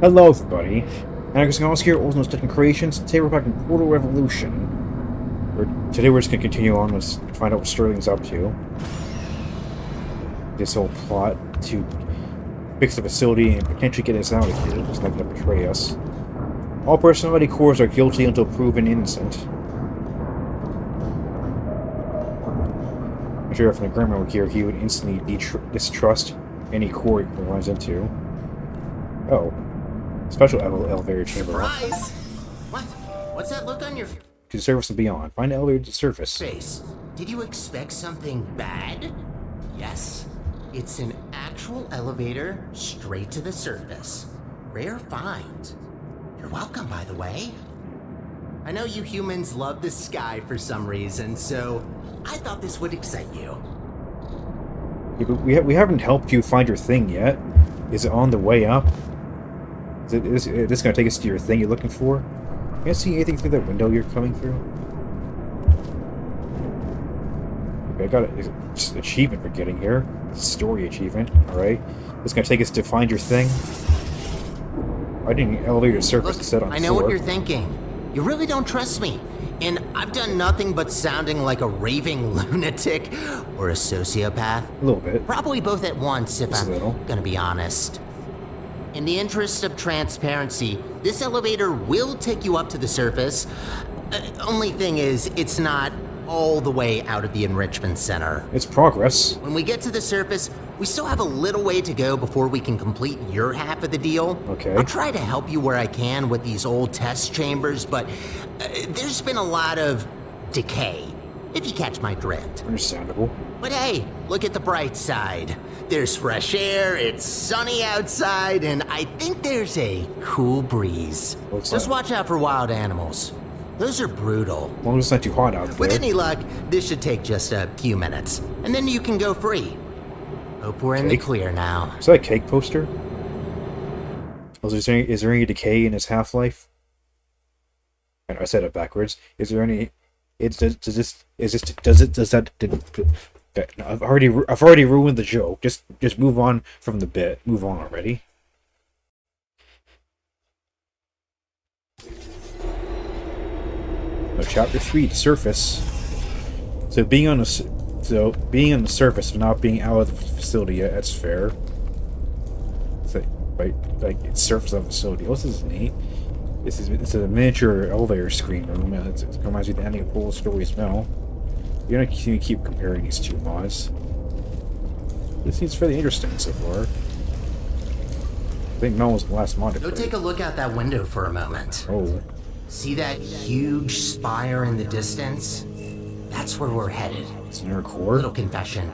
Hello, everybody. Alex Gonzalez here, also known as Technical Creations. Today we're back in Portal Revolution. Today we're just going to continue on with find out what Sterling's up to. This whole plot to fix the facility and potentially get us out of here. He's not going to betray us. All personality cores are guilty until proven innocent. I'm sure if an agreement were here, he would instantly distrust any core he runs into. Oh. Special elevator chamber. Surprise! What? What's that look on your face? To the surface and beyond. Find the elevator to the surface. Did you expect something bad? Yes. It's an actual elevator straight to the surface. Rare find. You're welcome, by the way. I know you humans love the sky for some reason, so I thought this would excite you. Yeah, but we haven't helped you find your thing yet. Is it on the way up? Is this going to take us to your thing you're looking for? Can't see anything through that window you're coming through? Okay, I got an achievement for getting here. Story achievement, alright. It's going to take us to find your thing. I didn't elevate your surface instead on I know what you're thinking. You really don't trust me. And I've done nothing but sounding like a raving lunatic or a sociopath. A little bit. Probably both at once, if I'm little. gonna be honest. In the interest of transparency, this elevator will take you up to the surface. Only thing is, it's not all the way out of the enrichment center. It's progress. When we get to the surface, we still have a little way to go before we can complete your half of the deal. Okay. I'll try to help you where I can with these old test chambers, but there's been a lot of decay, if you catch my drift. Understandable. But hey, look at the bright side. There's fresh air, it's sunny outside, and I think there's a cool breeze. Just watch out for wild animals. Those are brutal. As long as it's not too hot out there. With any luck, this should take just a few minutes, and then you can go free. Hope we're in the clear now. Is that a cake poster? Is there any decay in its half-life? I said it backwards. Is there any? Okay, no, I've already ruined the joke. Just move on from the bit. Move on already. Now, chapter 3, the surface. So being on the surface, but not being out of the facility yet, that's fair. So, right, like it's surface of the facility. Oh, this is neat. It's a miniature elevator screen room. It reminds me of the ending of Full Story Smell. You're gonna keep comparing these two mods. This seems fairly interesting so far. I think Mel was the last mod to Go play. take a look out that window for a moment. Oh. See that huge spire in the distance? That's where we're headed. It's near a core? Little confession.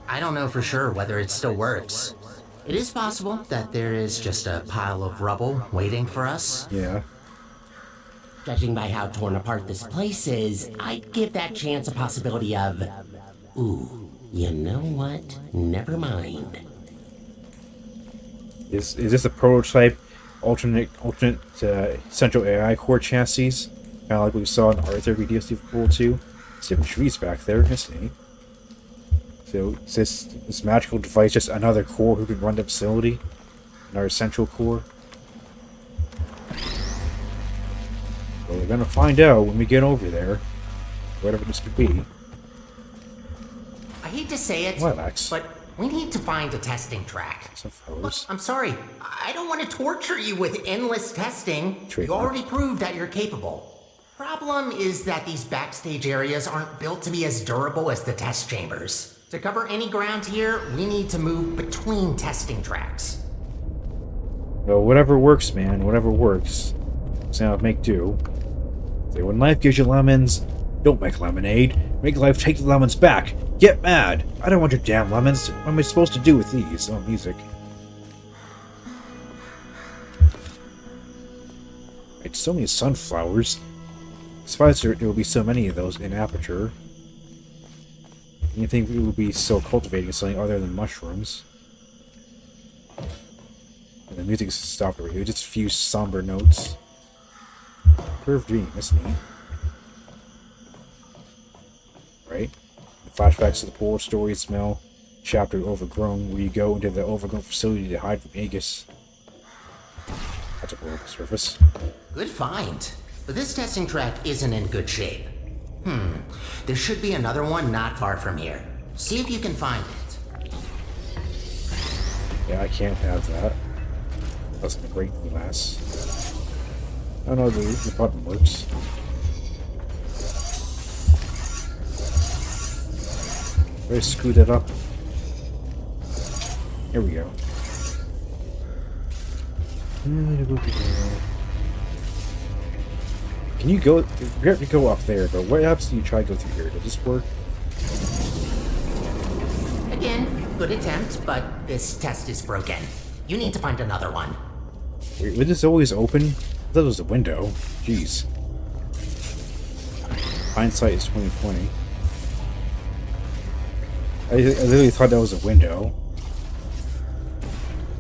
I don't know for sure whether it still works. It is possible that there is just a pile of rubble waiting for us. Yeah. Judging by how torn apart this place is, I'd give that chance a possibility of... Ooh, you know what? Never mind. Is this a prototype alternate central AI core chassis? Kind of like we saw in the Art Therapy DLC for Pool 2. See some trees back there, that's neat. So is this magical device just another core who can run the facility? Another central core? Well, we're gonna find out when we get over there. Whatever this could be. I hate to say it, What, Max? but we need to find a testing track. Some Look, flowers. I'm sorry. I don't want to torture you with endless testing. You Trademark. already proved that you're capable. Problem is that these backstage areas aren't built to be as durable as the test chambers. To cover any ground here, we need to move between testing tracks. Well, whatever works, man. Whatever works. So make do. Say, when life gives you lemons, don't make lemonade. Make life take the lemons back. Get mad. I don't want your damn lemons. What am I supposed to do with these? Oh, music. It's so many sunflowers. Despite there will be so many of those in Aperture. You think we would be so cultivating something other than mushrooms? And the music stopped over here. Just a few somber notes. Curved dream, that's neat. Right? The flashbacks to the Polar Story Smell. Chapter Overgrown, where you go into the overgrown facility to hide from Aegis. That's a global surface. Good find. But this testing track isn't in good shape. There should be another one not far from here. See if you can find it. Yeah, I can't have that. That's a great glass. Oh no, the button works. Did I screw that up? Here we go. Can you go? You have to go up there, but what happens when you try to go through here? Does this work? Again, good attempt, but this test is broken. You need to find another one. Wait, was this always open? I thought it was a window. Jeez. Hindsight is 20/20. I literally thought that was a window.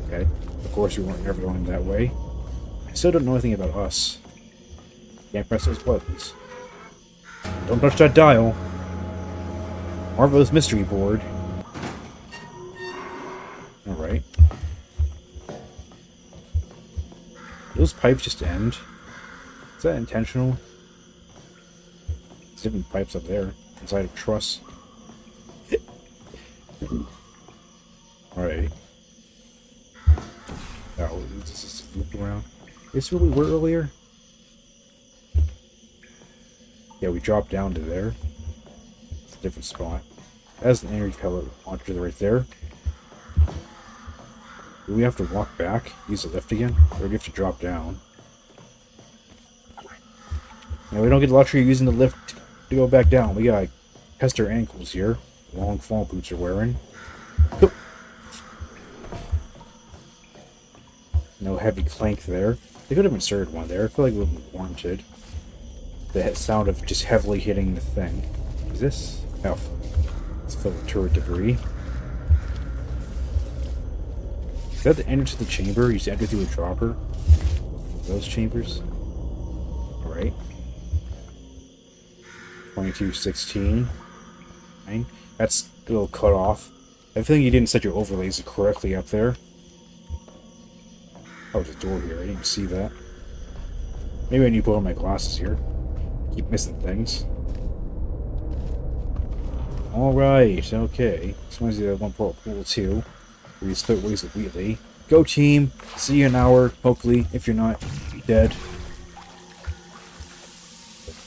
Okay. Of course, we weren't ever going that way. I still don't know anything about us. Can't press those buttons. Don't touch that dial. Marvelous mystery board. Alright. Those pipes just end. Is that intentional? There's different pipes up there. Inside of truss. Alright. Oh, just look around. Is this where we were earlier? Yeah, we dropped down to there. It's a different spot. That's an energy pellet launcher right there. Do we have to walk back? Use the lift again? Or do we have to drop down? Now, we don't get the luxury of using the lift to go back down. We gotta test our ankles here. Long fall boots are wearing. No heavy clank there. They could have inserted one there. I feel like it would have been warranted. The sound of just heavily hitting the thing. Is this? Oh. It's filled with turret debris. Is that the entrance to the chamber? You just enter through a dropper? Those chambers? Alright. 2216. Fine. That's a little cut off. I think you didn't set your overlays correctly up there. Oh, there's a door here. I didn't even see that. Maybe I need to put on my glasses here. Keep missing things. Alright, okay. This reminds me of one pool 2. Where you split ways with Wheatley. Go team! See you in an hour, hopefully, if you're not dead.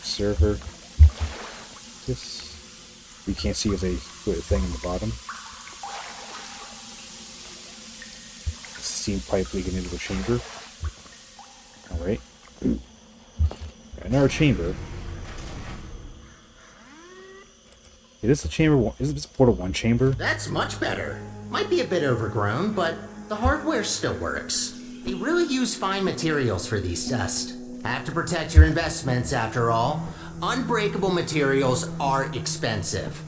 Server. This. You can't see if they put a thing in the bottom. Steam pipe leaking into the chamber. Alright. Another chamber. Is this the chamber one? Is this portal 1 chamber? That's much better. Might be a bit overgrown, but the hardware still works. They really use fine materials for these tests. Have to protect your investments, after all. Unbreakable materials are expensive.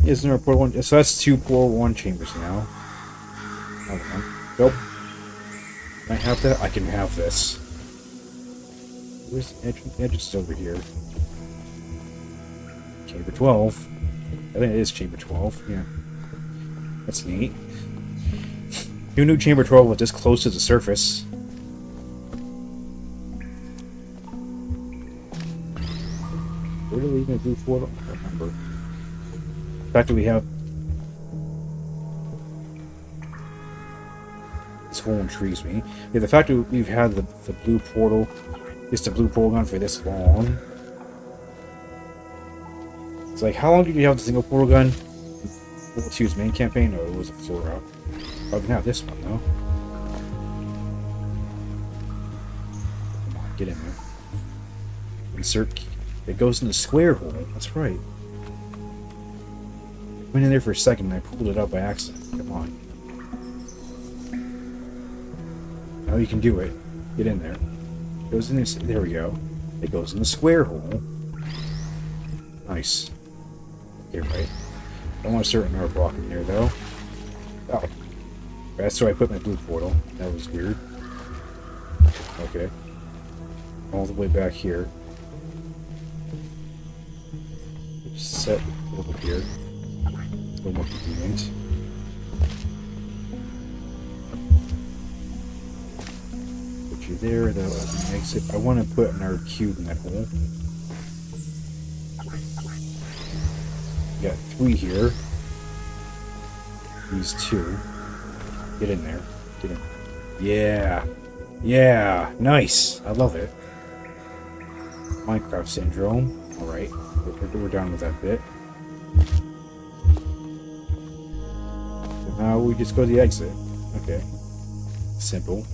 Isn't there a portal 1? So that's 2 portal 1 chambers now. Hold on. Nope. Can I have that? I can have this. Where's the edge? The edge is over here. Chamber 12. I think it is Chamber 12. Yeah. That's neat. Who knew Chamber 12 was this close to the surface? Where did we even do portal? I don't remember. The fact that we have this hole intrigues me. Yeah, the fact that we've had the blue portal, just the blue portal gun for this long. It's like, how long did you have the single portal gun? World 2's main campaign? No, it was a floor up. Probably not this one, though. Come on, get in there. Insert key. It goes in the square hole. That's right. I went in there for a second and I pulled it out by accident. Come on. Now you can do it. Get in there. It goes in this. There we go. It goes in the square hole. Nice. Okay, right. I want to start another block in here, though. Oh. That's where I put my blue portal. That was weird. Okay. All the way back here. Set over here. A little more convenient. you there, that'll open the exit. I want to put another cube in that hole. Got 3 here. These 2. Get in there. Get in. Yeah. Yeah. Nice. I love it. Minecraft syndrome. Alright. We're done with that bit. So now we just go to the exit. Okay. Simple.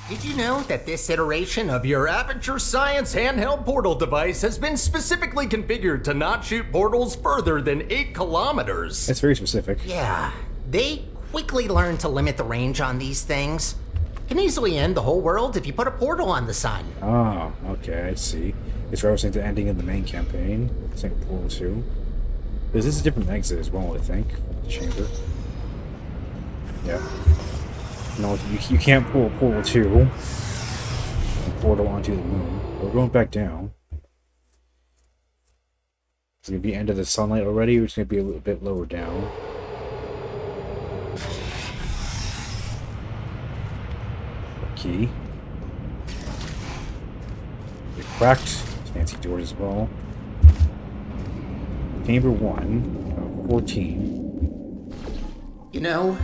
Did you know that this iteration of your Aperture Science handheld portal device has been specifically configured to not shoot portals further than 8 kilometers? That's very specific. Yeah, they quickly learned to limit the range on these things. Can easily end the whole world if you put a portal on the sun. Ah, okay, I see. It's referencing the ending of the main campaign. Portal 2. This is a different exit as well, I think. The chamber. Yeah. No, you can't pull a Portal 2 and portal onto the moon. We're going back down. It's going to be end of the sunlight already, or it's going to be a little bit lower down. Key. Get cracked. Fancy doors as well. Chamber 1, 14. You know,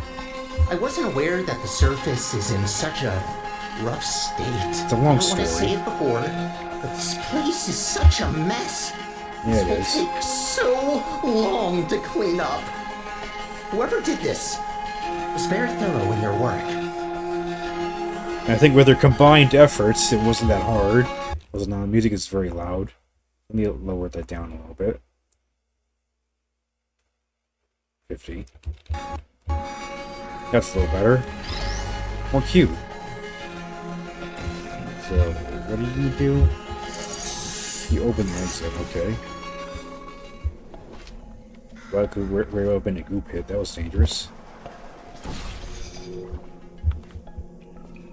I wasn't aware that the surface is in such a rough state. It's a long story. I don't want to say it before, but this place is such a mess. Yeah, it This is. will take so long to clean up. Whoever did this was very thorough in their work. And I think with their combined efforts, it wasn't that hard. The music is very loud. Let me lower that down a little bit. 50. That's a little better. More cute. So, what do you do? You open the exit, okay. Well, we're open a goo pit. That was dangerous.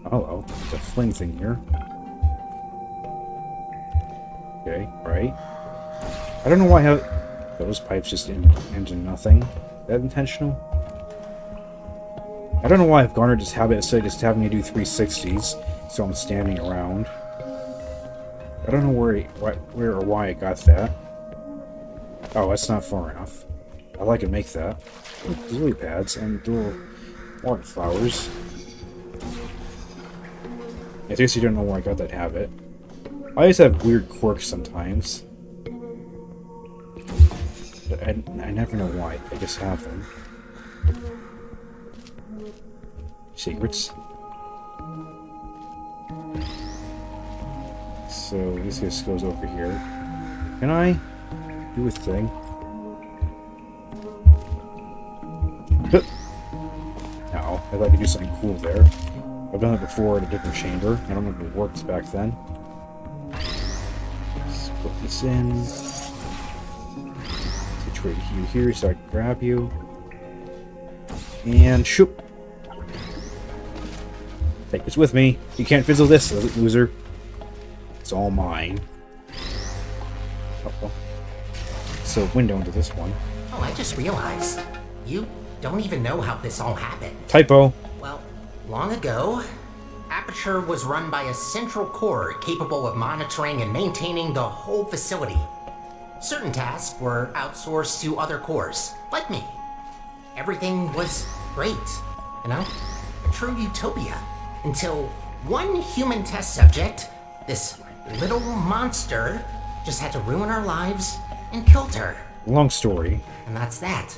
Hello. There's a fling thing here. Okay, right. I don't know why those pipes just into nothing. Is that intentional? I don't know why I've garnered this habit of just having to do 360s, so I'm standing around. I don't know where or why I got that. Oh, that's not far enough. I like to make that. Lily pads and little water flowers. I guess you don't know where I got that habit. I always have weird quirks sometimes. But I never know why. I just have them. Secrets. So this just goes over here. Can I do a thing? No, I'd like to do something cool there. I've done it before in a different chamber. I don't know if it worked back then. Let's put this in. Situate you here so I can grab you. And shoop. Take this with me. You can't fizzle this, loser. It's all mine. Uh-oh. So, window into this one. Oh, I just realized. You don't even know how this all happened. Typo. Well, long ago, Aperture was run by a central core capable of monitoring and maintaining the whole facility. Certain tasks were outsourced to other cores, like me. Everything was great, you know? A true utopia. Until one human test subject, this little monster, just had to ruin our lives and killed her. Long story. And that's that.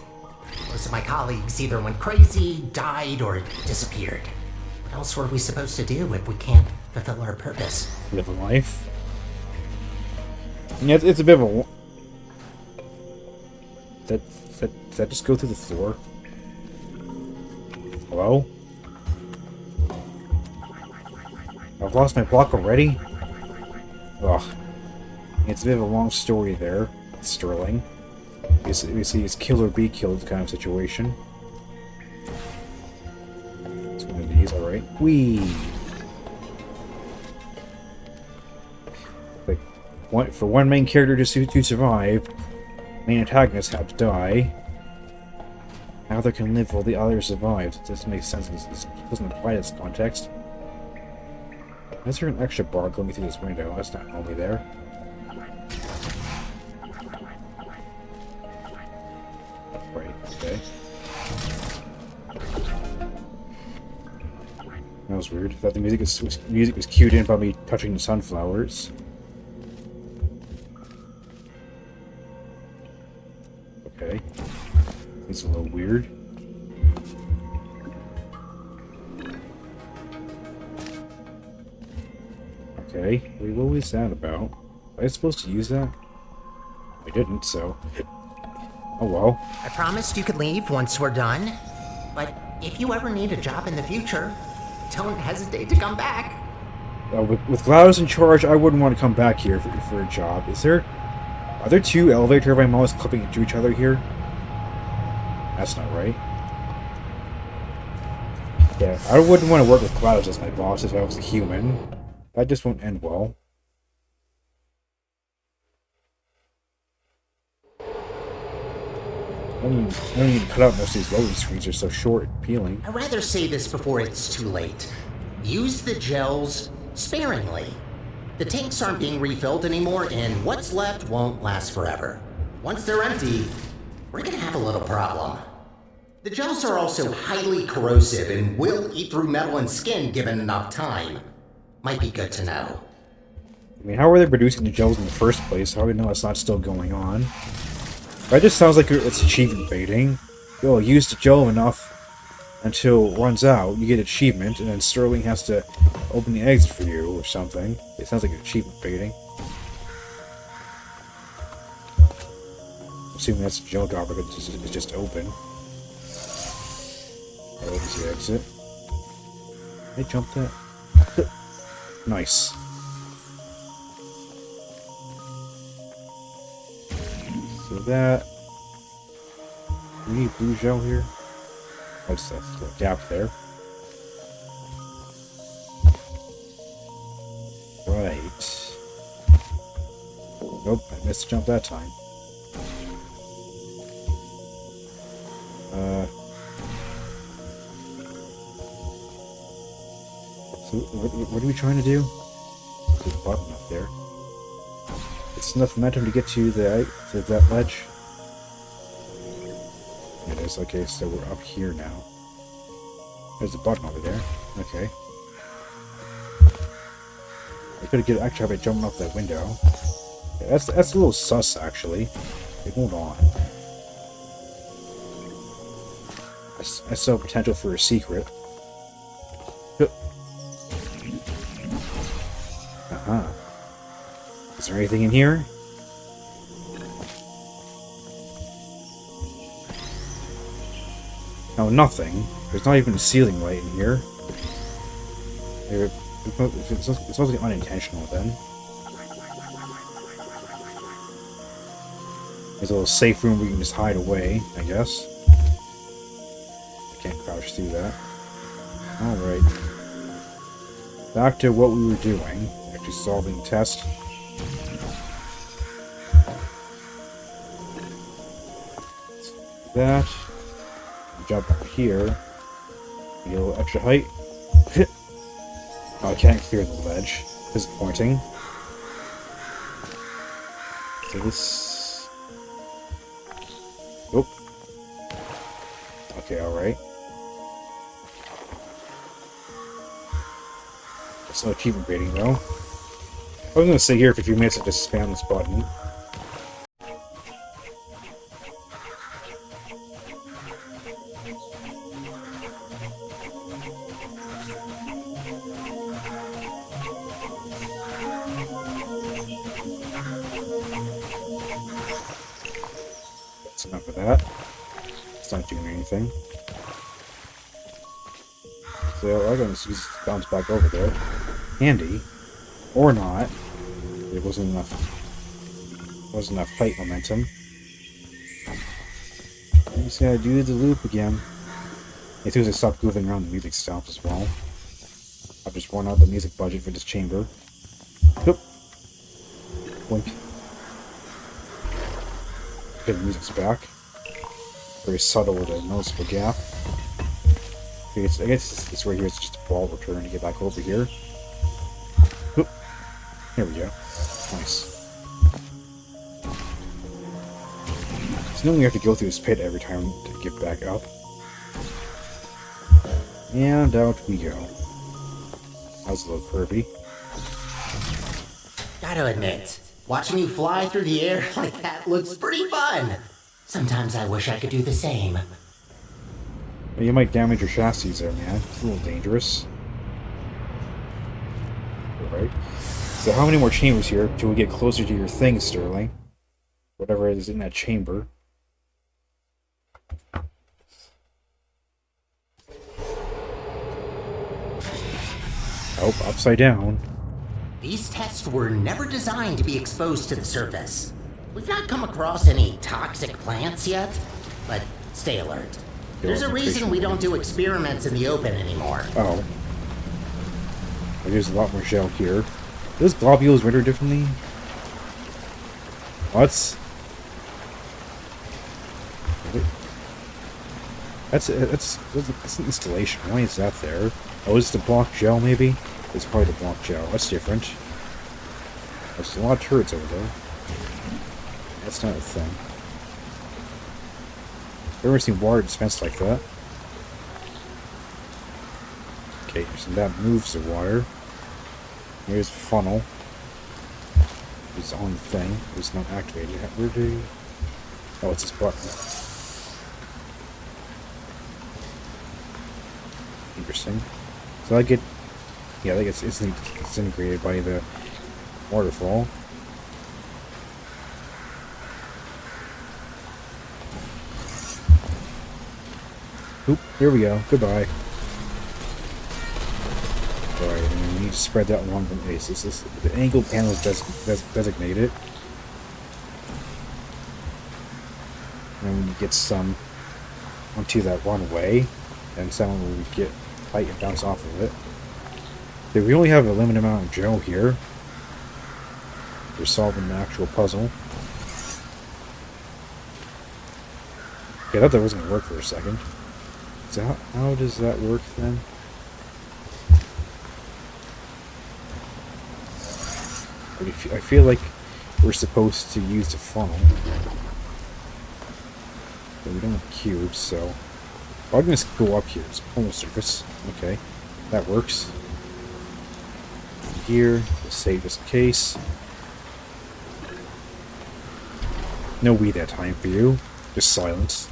Most of my colleagues either went crazy, died, or disappeared. What else were we supposed to do if we can't fulfill our purpose? Live a life. Yeah, it's a bit of a... Did that just go through the floor? Hello? I've lost my block already? Ugh. It's a bit of a long story there, Sterling. We see it's kill or be killed kind of situation. It's one of these, alright. Whee! Like, for one main character to survive, main antagonists have to die. Now they can live while the others survive. This makes sense. This doesn't apply to this context. Is there an extra bar going through this window? That's not normally there. Right, okay. That was weird. I thought the music was cued in by me touching the sunflowers. Okay. It's a little weird. Okay. Wait, what was that about? Was I supposed to use that? I didn't, so... Oh well. I promised you could leave once we're done. But if you ever need a job in the future, don't hesitate to come back. With GLaDOS in charge, I wouldn't want to come back here for a job. Are there two elevator turbine models clipping into each other here? That's not right. Yeah, I wouldn't want to work with GLaDOS as my boss if I was a human. That just won't end well. I don't even cut out most of these loading screens. They're so short and peeling. I'd rather say this before it's too late. Use the gels sparingly. The tanks aren't being refilled anymore, and what's left won't last forever. Once they're empty, we're gonna have a little problem. The gels are also highly corrosive and will eat through metal and skin given enough time. Might be good to know. I mean, how are they producing the gels in the first place? How do we know it's not still going on? That just sounds like it's achievement baiting. You'll use the gel enough until it runs out, you get achievement, and then Sterling has to open the exit for you or something. It sounds like achievement baiting. Assuming that's a gel dropper because it's just open. That opens the exit. Did I jump that? Nice. So that... Do we need blue gel here? What's that? The gap there. Right. Nope, I missed the jump that time. So what are we trying to do? There's a button up there. It's enough momentum to get to that ledge. It is. Okay, so we're up here now. There's a button over there. Okay. I could get actually by jumping off that window. Yeah, that's a little sus actually. Okay, hold on. I saw potential for a secret. Uh-huh. Is there anything in here? No, nothing. There's not even a ceiling light in here. It's supposed to be unintentional then. There's a little safe room we can just hide away, I guess. I can't crouch through that. Alright. Back to what we were doing. Actually solving the test. That. Jump up here. Get a little extra height. Oh, I can't clear the ledge. Disappointing. So this... Nope. Okay, alright. It's no achievement baiting, though. I was gonna stay here for a few minutes and just spam this button. That's enough of that. It's not doing anything. So I'm gonna just bounce back over there. Handy. Or not. It wasn't enough height momentum. I just gotta do the loop again. As soon as I stop goofing around, the music stops as well. I've just worn out the music budget for this chamber. Oop. Blink. Okay, the music's back. Very subtle with a noticeable gap. Okay, I guess it's right here. It's just a ball return to get back over here. There we go. Nice. So now we have to go through this pit every time to get back up. And out we go. That was a little curvy. Gotta admit, watching you fly through the air like that looks pretty fun. Sometimes I wish I could do the same. But you might damage your chassis there, man. It's a little dangerous. Alright. So how many more chambers here till we get closer to your thing, Sterling? Whatever is in that chamber. Oh, upside down. These tests were never designed to be exposed to the surface. We've not come across any toxic plants yet, but stay alert. There's a reason we don't do experiments in the open anymore. Oh. There's a lot more shell here. Those globules render differently? What? That's an installation. Why is that there? Oh, is it the block gel, maybe? It's probably the block gel. That's different. There's a lot of turrets over there. That's not a thing. I've never seen water dispensed like that. Okay, so that moves the water. Here's a funnel. It's on the thing. It's not activated. Where do you... Oh, it's this button. Interesting. So I get... Yeah, I think it's disintegrated by the waterfall. Oop, here we go. Goodbye. Alright, and we need to spread that along the base. The angled panel is designated. And we get some onto that runway, and some will get light and bounce off of it. Okay, we only have a limited amount of gel here. We're solving the actual puzzle. Okay, I thought that wasn't going to work for a second. So how does that work then? I feel like we're supposed to use the funnel. But we don't have cubes, so... I'm going to go up here. It's pull the surface. Okay, that works. Here, we'll save just in case. No we that time for you. Just silence.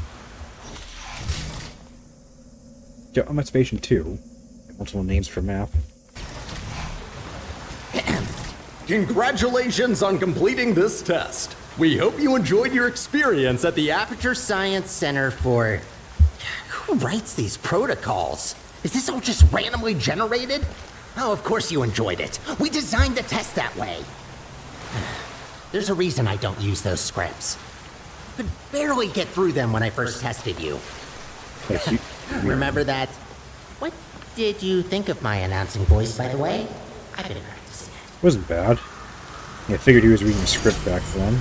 Yeah, Emancipation 2. Multiple names for map. Congratulations on completing this test. We hope you enjoyed your experience at the Aperture Science Center for... Who writes these protocols? Is this all just randomly generated? Oh, of course you enjoyed it. We designed the test that way. There's a reason I don't use those scripts. Could barely get through them when I first tested you. Remember that? What did you think of my announcing voice, by the way? I've been practicing it. It wasn't bad. Yeah, I figured he was reading the script back then.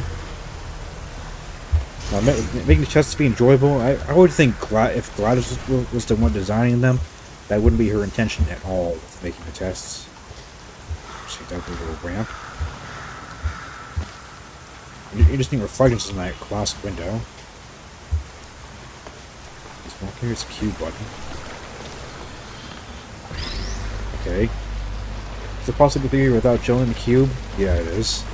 Making the tests be enjoyable, I would think if Gladys was the one designing them, that wouldn't be her intention at all with making the tests. See that little ramp. Interesting reflections in that glass window. Here's the Q button. Okay. Is it possible to be here without showing the cube? Yeah, it is.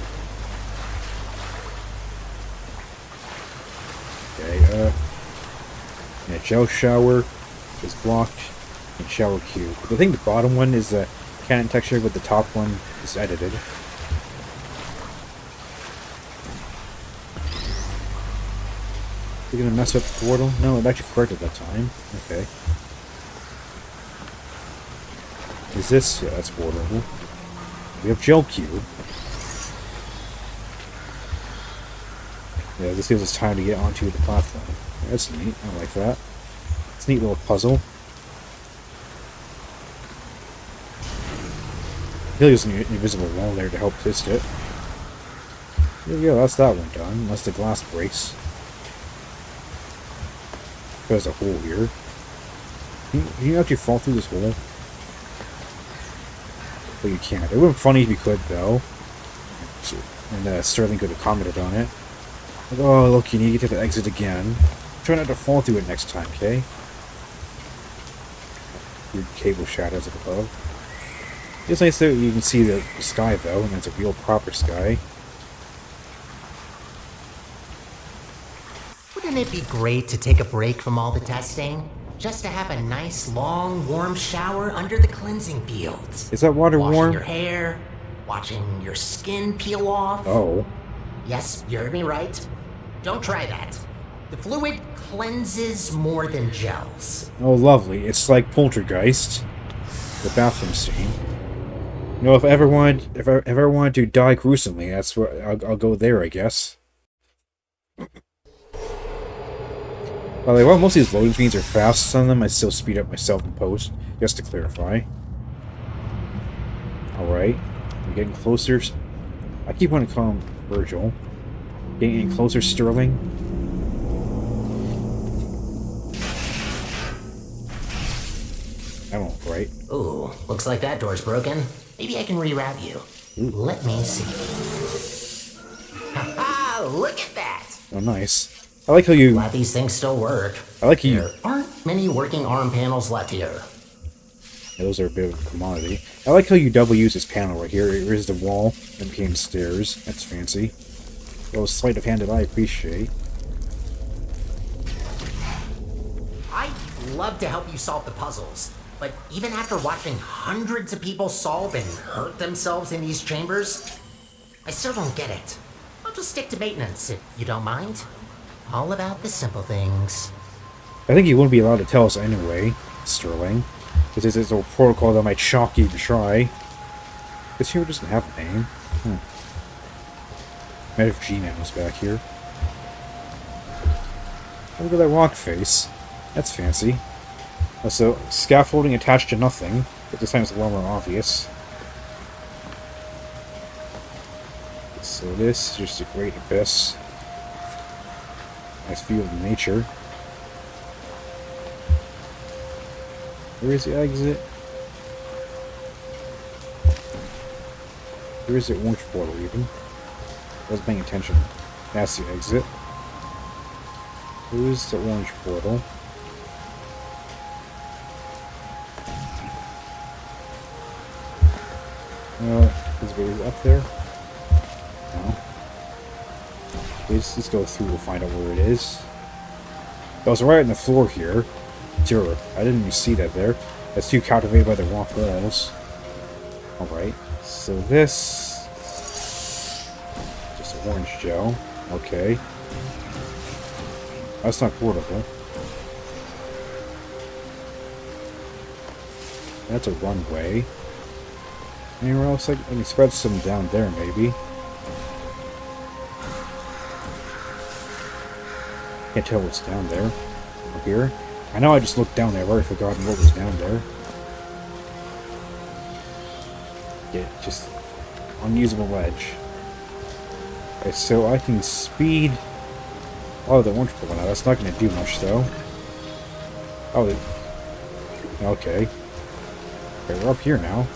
Okay, yeah, gel shower is blocked, and shower cube. I think the bottom one is the cannon texture, but the top one is edited. You're gonna mess up the portal? No, it actually corrected that time. Okay. Is this? Yeah, that's portable. We have gel cube. Yeah, this gives us time to get onto the platform. Yeah, that's neat. I like that. It's a neat little puzzle. I feel there's an invisible wall there to help twist it. There we go, that's that one done. Unless the glass breaks. There's a hole here. Can you actually fall through this hole? But you can't. It would be funny if you could, though. And Sterling could have commented on it. Like, oh, look, you need to get to the exit again. Try not to fall through it next time, okay? Weird cable shadows up above. It's nice that you can see the sky, though, and it's a real proper sky. Wouldn't it be great to take a break from all the testing? Just to have a nice, long, warm shower under the cleansing fields. Is that water Washing warm? your hair, watching your skin peel off. Oh. Yes, you heard me right. Don't try that. The fluid cleanses more than gels. Oh, lovely. It's like Poltergeist. The bathroom scene. You know, if I ever wanted to die gruesomely, that's where I'll go there, I guess. By the way, while most of these loading screens are fast on them, I still speed up myself in post, just to clarify. Alright, we're getting closer. I keep wanting to call him Virgil. Getting closer, Sterling. I don't know, right? Ooh, looks like that door's broken. Maybe I can reroute you. Ooh. Let me see. Ha-ha! Look at that! Oh, nice. I like how you... Glad these things still work. I like how you... There aren't many working arm panels left here. Those are a bit of a commodity. I like how you double use this panel right here. Here's the wall, then became stairs. That's fancy. A little sleight of hand that I appreciate. I'd love to help you solve the puzzles, but even after watching hundreds of people solve and hurt themselves in these chambers, I still don't get it. I'll just stick to maintenance, if you don't mind. All about the simple things. I think you wouldn't be allowed to tell us anyway, Sterling. Because there's a protocol that might shock you to try. This here doesn't have a name. Might have G-Man's back here. Look at that rock face. That's fancy. So, scaffolding attached to nothing, but this time it's a lot more obvious. So this is just a great abyss. Nice view of nature. Where is the exit? Where is the orange portal even? I wasn't paying attention. That's the exit. Where's the orange portal? Is it up there? No. Let's go through to find out where it is. That was right on the floor here. Sure, I didn't even see that there. That's too captivated by the rock walls. Alright, so this... just orange gel. Okay. That's not portable. That's a runway. Anywhere else I can spread some down there, maybe. Can't tell what's down there. Up here. I know I just looked down there. I've already forgotten what was down there. Yeah, just unusable ledge. Okay, so I can speed. Oh, the orange one. That's not going to do much, though. Oh, okay. Okay, we're up here now.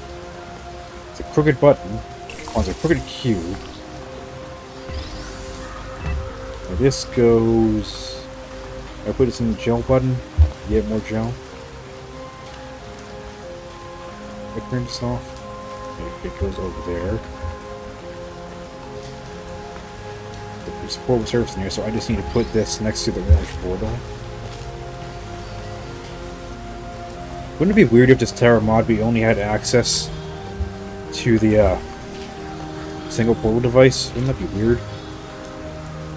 It's a crooked button. Oh, it's a crooked cube. Now this goes... I put this in the gel button. Get more gel. I turn this off. It goes over there. There's portal surface in here, so I just need to put this next to the orange portal. Wouldn't it be weird if this Terra mod we only had access to the single portal device? Wouldn't that be weird?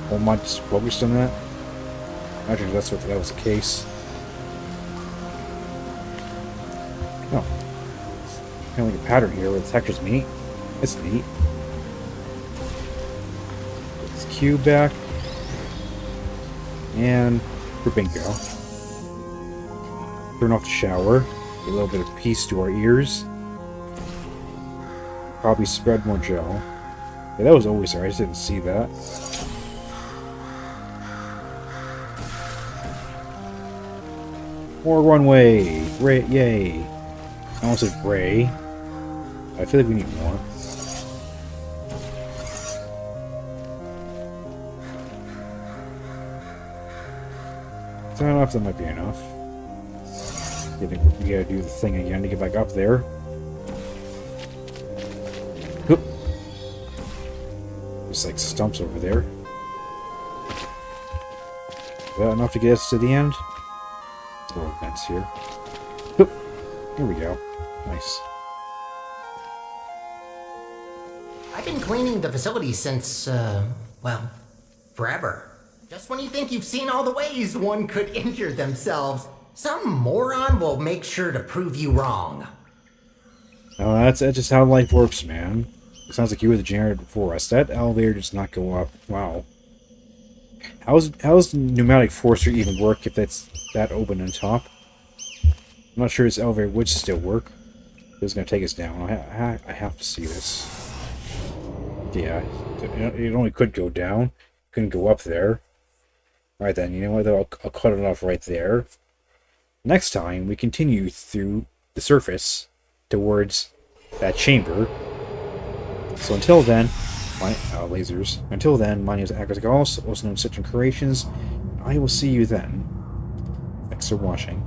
Whole mod just focused on that? Imagine if that was the case. Oh. Kind of like a pattern here where the textures meet. It's neat. Put this cube back. And for bingo. Turn off the shower. Get a little bit of peace to our ears. Probably spread more gel. Yeah, that was always there. I just didn't see that. More runway! Yay! I almost said gray. I feel like we need more. I don't know if that might be enough. We gotta do the thing again to get back up there. Oop. Just like stumps over there. Is that enough to get us to the end? Little vents here. Oop. Here we go. Nice. I've been cleaning the facility since, well, forever. Just when you think you've seen all the ways one could injure themselves, some moron will make sure to prove you wrong. Oh, that's just how life works, man. It sounds like you were the janitor before us. That elevator does not go up. Wow. How's pneumatic forcer even work if that's that open on top? I'm not sure this elevator would still work. It's going to take us down. I have to see this. Yeah, it only could go down. Couldn't go up there. Alright then, you know what? I'll cut it off right there. Next time, we continue through the surface towards that chamber. So until then, lasers. Until then, my name is ALLOS, also known as Citron Creations. I will see you then. Thanks for watching.